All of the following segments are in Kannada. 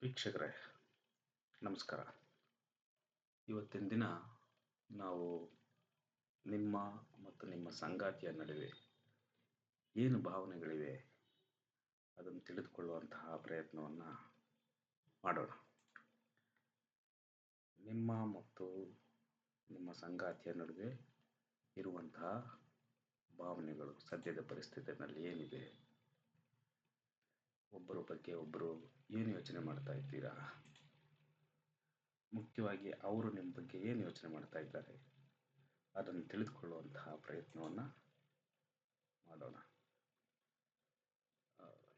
ವೀಕ್ಷಕರೇ ನಮಸ್ಕಾರ. ಇವತ್ತಿನ ದಿನ ನಾವು ನಿಮ್ಮ ಮತ್ತು ನಿಮ್ಮ ಸಂಗಾತಿಯ ನಡುವೆ ಏನು ಭಾವನೆಗಳಿವೆ ಅದನ್ನು ತಿಳಿದುಕೊಳ್ಳುವಂತಹ ಪ್ರಯತ್ನವನ್ನು ಮಾಡೋಣ. ನಿಮ್ಮ ಮತ್ತು ನಿಮ್ಮ ಸಂಗಾತಿಯ ನಡುವೆ ಇರುವಂತಹ ಭಾವನೆಗಳು ಸದ್ಯದ ಪರಿಸ್ಥಿತಿಯಲ್ಲಿ ಏನಿದೆ, ಒಬ್ಬರ ಬಗ್ಗೆ ಒಬ್ಬರು ಏನು ಯೋಚನೆ ಮಾಡ್ತಾ ಇದ್ದೀರಾ, ಮುಖ್ಯವಾಗಿ ಅವರು ನಿಮ್ಮ ಬಗ್ಗೆ ಏನು ಯೋಚನೆ ಮಾಡ್ತಾ ಇದ್ದಾರೆ ಅದನ್ನು ತಿಳಿದುಕೊಳ್ಳುವಂತಹ ಪ್ರಯತ್ನವನ್ನು ಮಾಡೋಣ.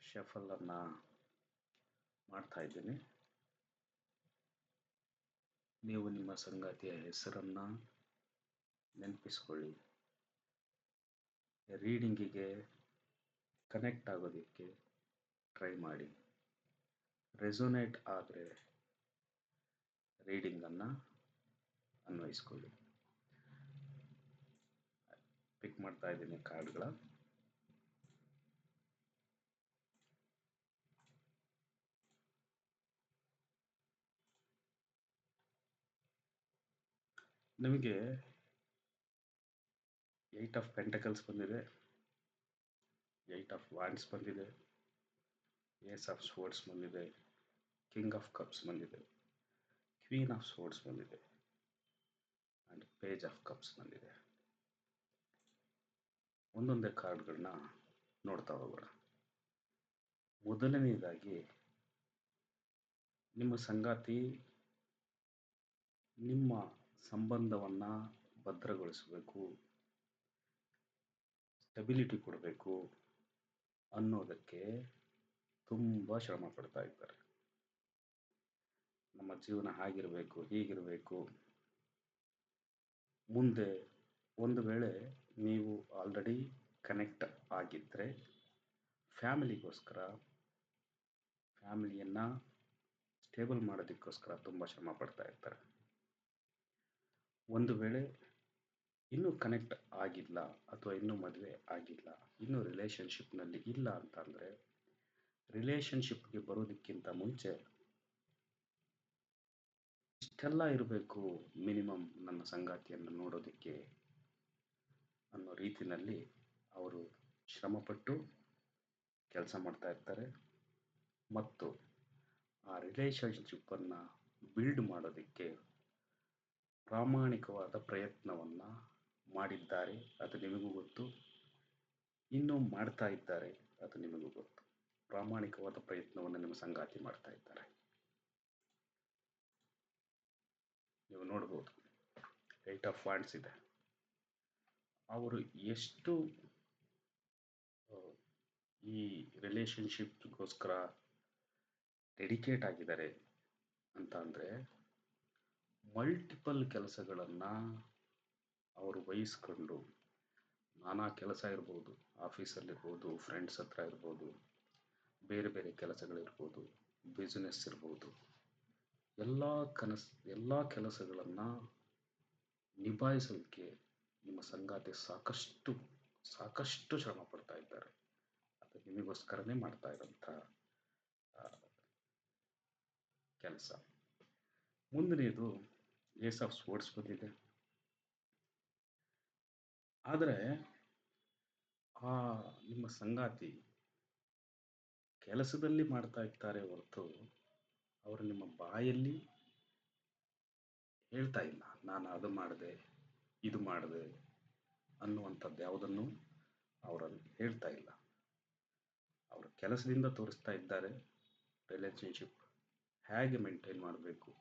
ಶಫಲನ್ನು ಮಾಡ್ತಾ ಇದ್ದೀನಿ. ನೀವು ನಿಮ್ಮ ಸಂಗಾತಿಯ ಹೆಸರನ್ನು ನೆನಪಿಸ್ಕೊಳ್ಳಿ. ರೀಡಿಂಗಿಗೆ ಕನೆಕ್ಟ್ ಆಗೋದಕ್ಕೆ ಟ್ರೈ ಮಾಡಿ. ರೆಸೊನೇಟ್ ಆದರೆ ರೀಡಿಂಗನ್ನು ಅನ್ವಯಿಸ್ಕೊಳ್ಳಿ. ಪಿಕ್ ಮಾಡ್ತಾ ಇದ್ದೀನಿ ಕಾರ್ಡ್ಗಳ. ನಿಮಗೆ 8 ಆಫ್ ಪೆಂಟಕಲ್ಸ್ ಬಂದಿದೆ, 8 ಆಫ್ ವಾಂಡ್ಸ್ ಬಂದಿದೆ, ಏಸ್ ಆಫ್ ಸ್ವೋರ್ಡ್ಸ್ ಬಂದಿದೆ, ಕಿಂಗ್ ಆಫ್ ಕಪ್ಸ್ ಬಂದಿದೆ, ಕ್ವೀನ್ ಆಫ್ ಸ್ವೋರ್ಡ್ಸ್ ಬಂದಿದೆ ಆ್ಯಂಡ್ ಪೇಜ್ ಆಫ್ ಕಪ್ಸ್ ಬಂದಿದೆ. ಒಂದೊಂದೇ ಕಾರ್ಡ್ಗಳನ್ನ ನೋಡ್ತಾ ಹೋಗೋಣ. ಮೊದಲನೇದಾಗಿ, ನಿಮ್ಮ ಸಂಗಾತಿ ನಿಮ್ಮ ಸಂಬಂಧವನ್ನು ಭದ್ರಗೊಳಿಸಬೇಕು, ಸ್ಟೆಬಿಲಿಟಿ ಕೊಡಬೇಕು ಅನ್ನೋದಕ್ಕೆ ತುಂಬ ಶ್ರಮ ಪಡ್ತಾ ಇದ್ದಾರೆ. ನಮ್ಮ ಜೀವನ ಹಾಗಿರಬೇಕು, ಹೀಗಿರಬೇಕು. ಮುಂದೆ ಒಂದು ವೇಳೆ ನೀವು ಆಲ್ರೆಡಿ ಕನೆಕ್ಟ್ ಆಗಿದ್ದರೆ ಫ್ಯಾಮಿಲಿಗೋಸ್ಕರ, ಫ್ಯಾಮಿಲಿಯನ್ನು ಸ್ಟೇಬಲ್ ಮಾಡೋದಕ್ಕೋಸ್ಕರ ತುಂಬ ಶ್ರಮ ಪಡ್ತಾ ಇರ್ತಾರೆ. ಒಂದು ವೇಳೆ ಇನ್ನೂ ಕನೆಕ್ಟ್ ಆಗಿಲ್ಲ ಅಥವಾ ಇನ್ನೂ ಮದುವೆ ಆಗಿಲ್ಲ, ಇನ್ನೂ ರಿಲೇಷನ್ಶಿಪ್ನಲ್ಲಿ ಇಲ್ಲ ಅಂತಂದರೆ, ರಿಲೇಷನ್ಶಿಪ್ಗೆ ಬರೋದಕ್ಕಿಂತ ಮುಂಚೆ ಇಷ್ಟೆಲ್ಲ ಇರಬೇಕು ಮಿನಿಮಮ್ ನನ್ನ ಸಂಗಾತಿಯನ್ನು ನೋಡೋದಕ್ಕೆ ಅನ್ನೋ ರೀತಿಯಲ್ಲಿ ಅವರು ಶ್ರಮಪಟ್ಟು ಕೆಲಸ ಮಾಡ್ತಾ ಇರ್ತಾರೆ ಮತ್ತು ಆ ರಿಲೇಷನ್ಶಿಪ್ಪನ್ನು ಬಿಲ್ಡ್ ಮಾಡೋದಕ್ಕೆ ಪ್ರಾಮಾಣಿಕವಾದ ಪ್ರಯತ್ನವನ್ನು ಮಾಡಿದ್ದಾರೆ. ಅದು ನಿಮಗೂ ಗೊತ್ತು. ಇನ್ನೂ ಮಾಡ್ತಾ ಇದ್ದಾರೆ, ಅದು ನಿಮಗೂ ಗೊತ್ತು. ಪ್ರಾಮಾಣಿಕವಾದ ಪ್ರಯತ್ನವನ್ನು ನಿಮ್ಮ ಸಂಗಾತಿ ಮಾಡ್ತಾ ಇದ್ದಾರೆ. ನೀವು ನೋಡ್ಬೋದು 8 ಆಫ್ ವಾಂಡ್ಸ್ ಇದೆ. ಅವರು ಎಷ್ಟು ಈ ರಿಲೇಷನ್ಶಿಪ್ಗೋಸ್ಕರ ಡೆಡಿಕೇಟ್ ಆಗಿದ್ದಾರೆ ಅಂತ ಅಂದರೆ, ಮಲ್ಟಿಪಲ್ ಕೆಲಸಗಳನ್ನು ಅವರು ವಹಿಸ್ಕೊಂಡು, ನಾನಾ ಕೆಲಸ ಇರ್ಬೋದು, ಆಫೀಸಲ್ಲಿರ್ಬೋದು, ಫ್ರೆಂಡ್ಸ್ ಹತ್ರ ಇರ್ಬೋದು, ಬೇರೆ ಬೇರೆ ಕೆಲಸಗಳಿರ್ಬೋದು, ಬಿಸ್ನೆಸ್ ಇರ್ಬೋದು, ಎಲ್ಲ ಕೆಲಸಗಳನ್ನು ನಿಭಾಯಿಸಲಿಕ್ಕೆ ನಿಮ್ಮ ಸಂಗಾತಿ ಸಾಕಷ್ಟು ಶ್ರಮ ಪಡ್ತಾ ಇದ್ದಾರೆ. ಅದು ನಿಮಗೋಸ್ಕರನೇ ಮಾಡ್ತಾ ಇರೋಂಥ ಕೆಲಸ. ಮುಂದಿನದು ಏಸ್ ಆಫ್ ಸ್ವೋರ್ಡ್ಸ್ ಬಂದಿದೆ. ಆದರೆ ನಿಮ್ಮ ಸಂಗಾತಿ ಕೆಲಸದಲ್ಲಿ ಮಾಡ್ತಾ ಇರ್ತಾರೆ ಹೊರತು ಅವರು ನಿಮ್ಮ ಬಾಯಲ್ಲಿ ಹೇಳ್ತಾ ಇಲ್ಲ, ನಾನು ಅದು ಮಾಡಿದೆ, ಇದು ಮಾಡಿದೆ ಅನ್ನುವಂಥದ್ದು ಯಾವುದನ್ನು ಅವರಲ್ಲಿ ಹೇಳ್ತಾ ಇಲ್ಲ. ಅವರ ಕೆಲಸದಿಂದ ತೋರಿಸ್ತಾ ಇದ್ದಾರೆ ರಿಲೇಷನ್ಶಿಪ್ ಹೇಗೆ ಮೇಂಟೈನ್ ಮಾಡಬೇಕು,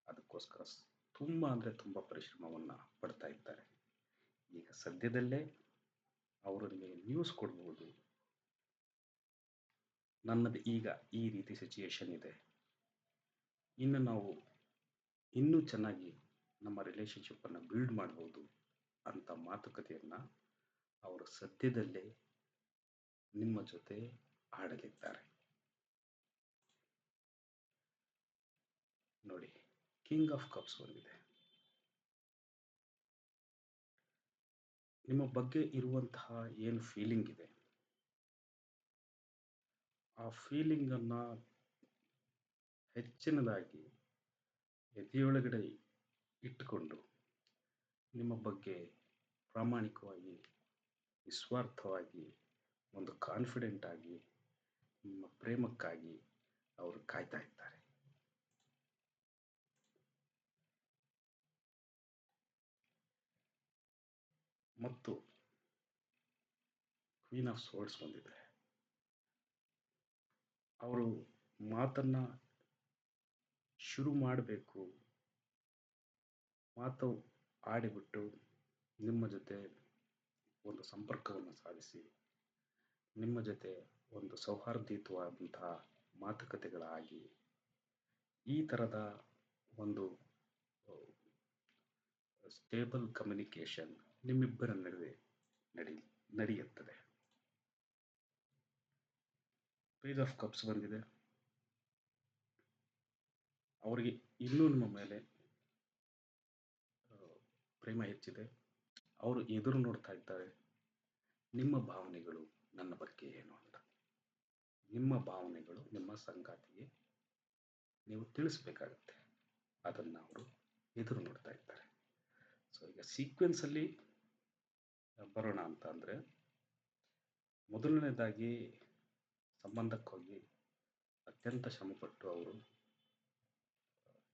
ಅದಕ್ಕೋಸ್ಕರ ತುಂಬ ಅಂದರೆ ತುಂಬ ಪರಿಶ್ರಮವನ್ನು ಪಡ್ತಾ ಇದ್ದಾರೆ. ಈಗ ಸದ್ಯದಲ್ಲೇ ಅವರು ನಿಮಗೆ ನ್ಯೂಸ್ ಕೊಡ್ಬೋದು, ನನ್ನದು ಈಗ ಈ ರೀತಿ ಸಿಚುಯೇಷನ್ ಇದೆ, ಇನ್ನು ನಾವು ಇನ್ನೂ ಚೆನ್ನಾಗಿ ನಮ್ಮ ರಿಲೇಷನ್ಶಿಪ್ಪನ್ನು ಬಿಲ್ಡ್ ಮಾಡ್ಬೋದು ಅಂತ ಮಾತುಕತೆಯನ್ನು ಅವರು ಸದ್ಯದಲ್ಲೇ ನಿಮ್ಮ ಜೊತೆ ಆಡಲಿದ್ದಾರೆ. ನೋಡಿ, ಕಿಂಗ್ ಆಫ್ ಕಪ್ಸ್ ಬಂದಿದೆ. ನಿಮ್ಮ ಬಗ್ಗೆ ಇರುವಂತಹ ಏನು ಫೀಲಿಂಗ್ ಇದೆ, ಆ ಫೀಲಿಂಗನ್ನು ಹೆಚ್ಚಿನದಾಗಿ ಎದೆಯೊಳಗಡೆ ಇಟ್ಟುಕೊಂಡು ನಿಮ್ಮ ಬಗ್ಗೆ ಪ್ರಾಮಾಣಿಕವಾಗಿ, ನಿಸ್ವಾರ್ಥವಾಗಿ, ಒಂದು ಕಾನ್ಫಿಡೆಂಟ್ ಆಗಿ, ನಿಮ್ಮ ಪ್ರೇಮಕ್ಕಾಗಿ ಅವರು ಕಾಯ್ತಾ ಇದ್ದಾರೆ. ಮತ್ತು ಕ್ವೀನ್ ಆಫ್ ಸೋರ್ಡ್ಸ್ ಬಂದಿದೆ. ಅವರು ಮಾತನ್ನ ಶುರು ಮಾಡಬೇಕು, ಮಾತು ಆಡಿಬಿಟ್ಟು ನಿಮ್ಮ ಜೊತೆ ಒಂದು ಸಂಪರ್ಕವನ್ನು ಸಾಧಿಸಿ, ನಿಮ್ಮ ಜೊತೆ ಒಂದು ಸೌಹಾರ್ದಯುತವಾದಂತಹ ಮಾತುಕತೆಗಳಾಗಿ, ಈ ಥರದ ಒಂದು ಸ್ಟೇಬಲ್ ಕಮ್ಯುನಿಕೇಶನ್ ನಿಮ್ಮಿಬ್ಬರ ನಡುವೆ ನಡೆಯುತ್ತದೆ. ಪೇಜ್ ಆಫ್ ಕಪ್ಸ್ ಬಂದಿದೆ. ಅವರಿಗೆ ಇನ್ನೂ ನಿಮ್ಮ ಮೇಲೆ ಪ್ರೇಮ ಹೆಚ್ಚಿದೆ. ಅವರು ಎದುರು ನೋಡ್ತಾ ಇದ್ದಾರೆ, ನಿಮ್ಮ ಭಾವನೆಗಳು ನನ್ನ ಬಗ್ಗೆ ಏನು ಅಂತ. ನಿಮ್ಮ ಭಾವನೆಗಳು ನಿಮ್ಮ ಸಂಗಾತಿಗೆ ನೀವು ತಿಳಿಸ್ಬೇಕಾಗತ್ತೆ. ಅದನ್ನು ಅವರು ಎದುರು ನೋಡ್ತಾ ಇದ್ದಾರೆ. ಸೊ ಈಗ ಸೀಕ್ವೆನ್ಸಲ್ಲಿ ಬರೋಣ ಅಂತ ಅಂದರೆ, ಮೊದಲನೇದಾಗಿ ಸಂಬಂಧಕ್ಕಾಗಿ ಅತ್ಯಂತ ಶ್ರಮಪಟ್ಟು ಅವರು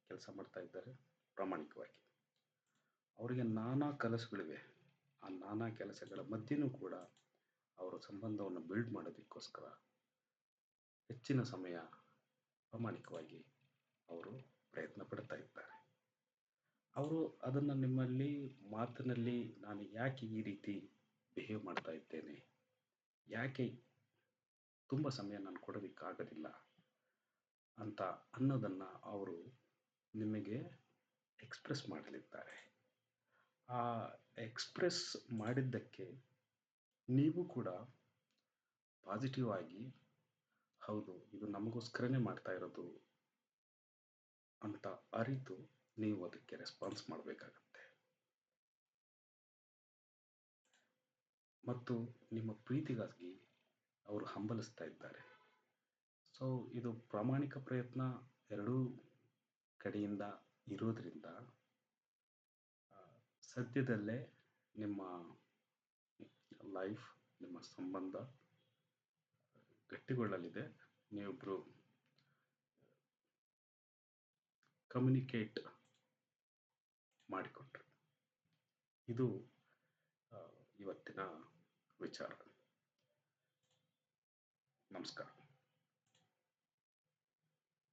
ಕೆಲಸ ಮಾಡ್ತಾ ಇದ್ದಾರೆ ಪ್ರಾಮಾಣಿಕವಾಗಿ. ಅವರಿಗೆ ನಾನಾ ಕೆಲಸಗಳಿವೆ. ಆ ನಾನಾ ಕೆಲಸಗಳ ಮಧ್ಯೆನೂ ಕೂಡ ಅವರ ಸಂಬಂಧವನ್ನು ಬಿಲ್ಡ್ ಮಾಡೋದಕ್ಕೋಸ್ಕರ ಹೆಚ್ಚಿನ ಸಮಯ ಪ್ರಾಮಾಣಿಕವಾಗಿ ಅವರು ಪ್ರಯತ್ನ ಪಡ್ತಾ ಇದ್ದಾರೆ. ಅವರು ಅದನ್ನು ನಿಮ್ಮಲ್ಲಿ ಮಾತಿನಲ್ಲಿ ನಾನು ಯಾಕೆ ಈ ರೀತಿ ಬಿಹೇವ್ ಮಾಡ್ತಾ ಇದ್ದೇನೆ, ಯಾಕೆ ತುಂಬ ಸಮಯ ನಾನು ಕೊಡೋದಕ್ಕಾಗೋದಿಲ್ಲ ಅಂತ ಅನ್ನೋದನ್ನು ಅವರು ನಿಮಗೆ ಎಕ್ಸ್ಪ್ರೆಸ್ ಮಾಡಲಿದ್ದಾರೆ. ಆ ಎಕ್ಸ್ಪ್ರೆಸ್ ಮಾಡಿದ್ದಕ್ಕೆ ನೀವು ಕೂಡ ಪಾಸಿಟಿವ್ ಆಗಿ, ಹೌದು ಇದು ನಮಗೋಸ್ಕರನೇ ಮಾಡ್ತಾ ಇರೋದು ಅಂತ ಅರಿತು ನೀವು ಅದಕ್ಕೆ ರೆಸ್ಪಾನ್ಸ್ ಮಾಡಬೇಕಾಗತ್ತೆ. ಮತ್ತು ನಿಮ್ಮ ಪ್ರೀತಿಗಾಗಿ ಅವರು ಹಂಬಲಿಸ್ತಾ ಇದ್ದಾರೆ. ಸೊ ಇದು ಪ್ರಾಮಾಣಿಕ ಪ್ರಯತ್ನ ಎರಡೂ ಕಡೆಯಿಂದ ಇರೋದ್ರಿಂದ ಸದ್ಯದಲ್ಲೇ ನಿಮ್ಮ ಲೈಫ್, ನಿಮ್ಮ ಸಂಬಂಧ ಗಟ್ಟಿಗೊಳ್ಳಲಿದೆ. ನೀವಿಬ್ಬರು ಕಮ್ಯುನಿಕೇಟ್ ಮಾಡಿಕೊಟ್ರು. ಇದು ಇವತ್ತಿನ ವಿಚಾರ. ನಮಸ್ಕಾರ.